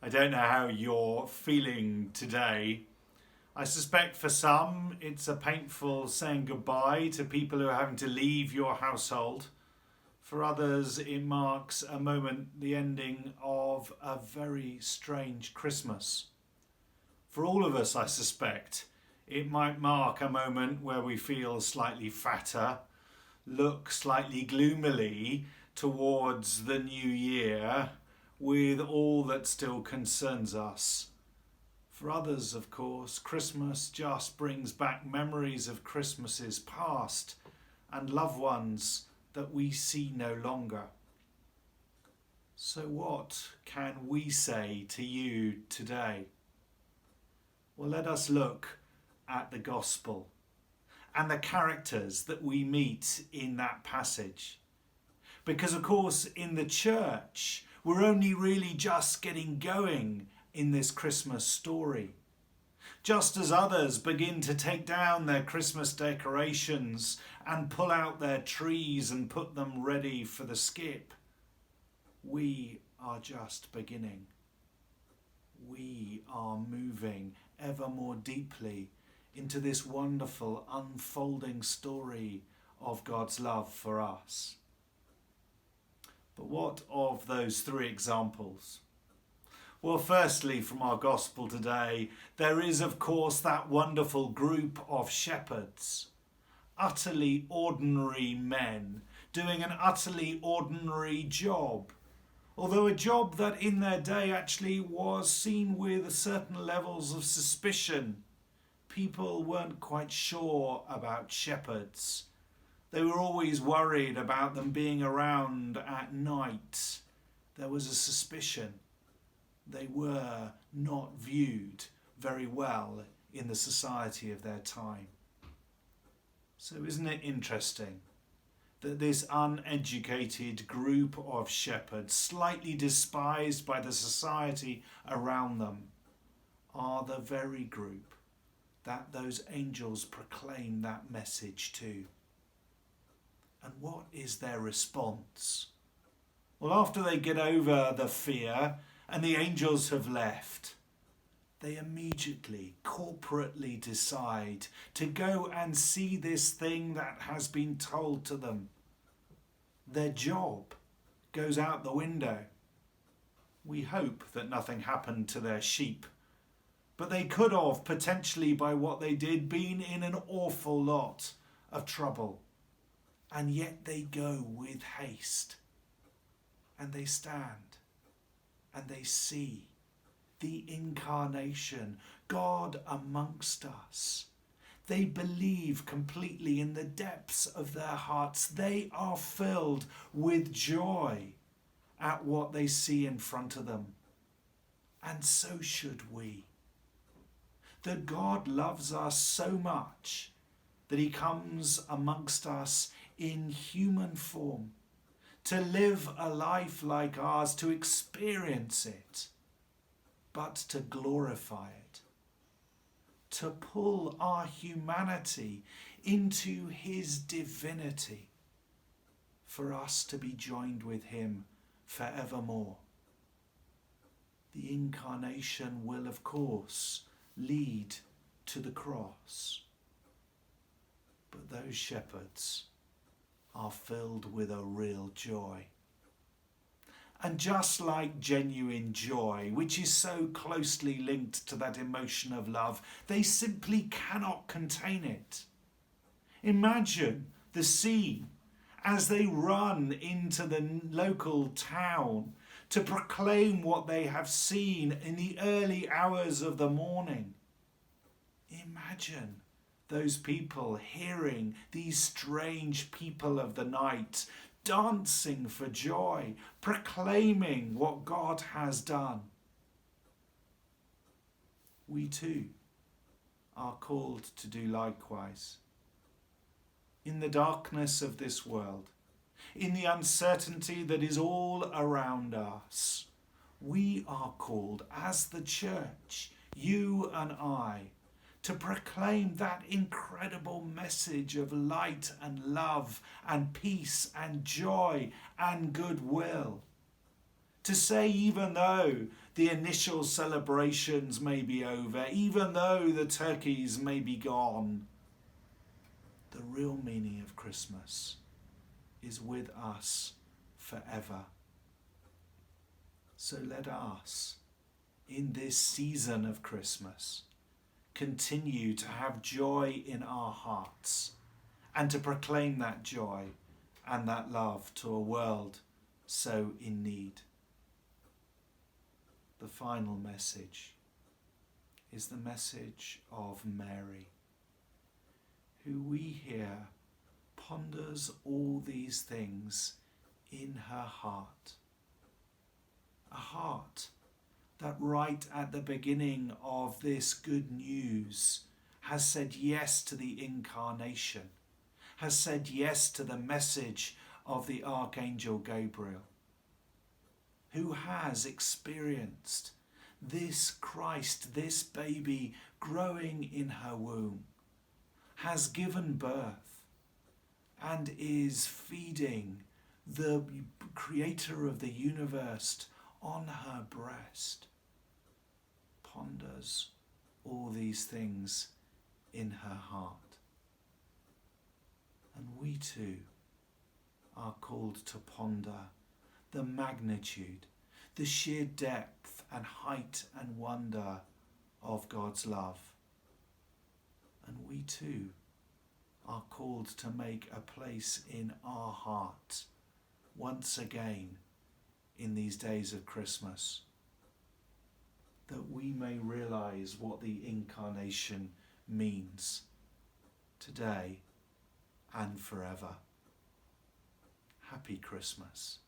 I don't know how you're feeling today. I suspect for some it's a painful saying goodbye to people who are having to leave your household. For others, it marks a moment, the ending of a very strange Christmas. For all of us, I suspect, it might mark a moment where we feel slightly fatter, look slightly gloomily towards the new year with all that still concerns us. For others, of course, Christmas just brings back memories of Christmases past and loved ones that we see no longer. So what can we say to you today? Well, let us look at the gospel and the characters that we meet in that passage. Because, of course, in the church, we're only really just getting going in this Christmas story. Just as others begin to take down their Christmas decorations and pull out their trees and put them ready for the skip, we are just beginning. We are moving ever more deeply into this wonderful unfolding story of God's love for us. But what of those three examples? Well, firstly, from our gospel today, there is, of course, that wonderful group of shepherds, utterly ordinary men, doing an utterly ordinary job. Although a job that in their day actually was seen with certain levels of suspicion. People weren't quite sure about shepherds. They were always worried about them being around at night. There was a suspicion. They were not viewed very well in the society of their time. So isn't it interesting that this uneducated group of shepherds, slightly despised by the society around them, are the very group that those angels proclaim that message to? And what is their response? Well, after they get over the fear and the angels have left, they immediately, corporately decide to go and see this thing that has been told to them. Their job goes out the window. We hope that nothing happened to their sheep, but they could have, potentially by what they did, been in an awful lot of trouble. And yet they go with haste, and they stand, and they see the incarnation, God amongst us. They believe completely in the depths of their hearts. They are filled with joy at what they see in front of them. And so should we. That God loves us so much that he comes amongst us in human form to live a life like ours, to experience it, but to glorify it, to pull our humanity into his divinity, for us to be joined with him forevermore. The incarnation will, of course, lead to the cross. But those shepherds are filled with a real joy. And just like genuine joy, which is so closely linked to that emotion of love, they simply cannot contain it. Imagine the scene as they run into the local town to proclaim what they have seen in the early hours of the morning. Imagine those people hearing these strange people of the night dancing for joy, proclaiming what God has done. We too are called to do likewise. In the darkness of this world, in the uncertainty that is all around us, we are called as the church, you and I, to proclaim that incredible message of light and love and peace and joy and goodwill. To say, even though the initial celebrations may be over, even though the turkeys may be gone, the real meaning of Christmas is with us forever. So let us, in this season of Christmas, continue to have joy in our hearts and to proclaim that joy and that love to a world so in need. The final message is the message of Mary, who we hear ponders all these things in her heart. A heart that right at the beginning of this good news has said yes to the incarnation, has said yes to the message of the Archangel Gabriel, who has experienced this Christ, this baby growing in her womb, has given birth and is feeding the creator of the universe on her breast, ponders all these things in her heart. And we too are called to ponder the magnitude, the sheer depth and height and wonder of God's love. And we too are called to make a place in our heart once again in these days of Christmas, that we may realize what the incarnation means today and forever. Happy Christmas.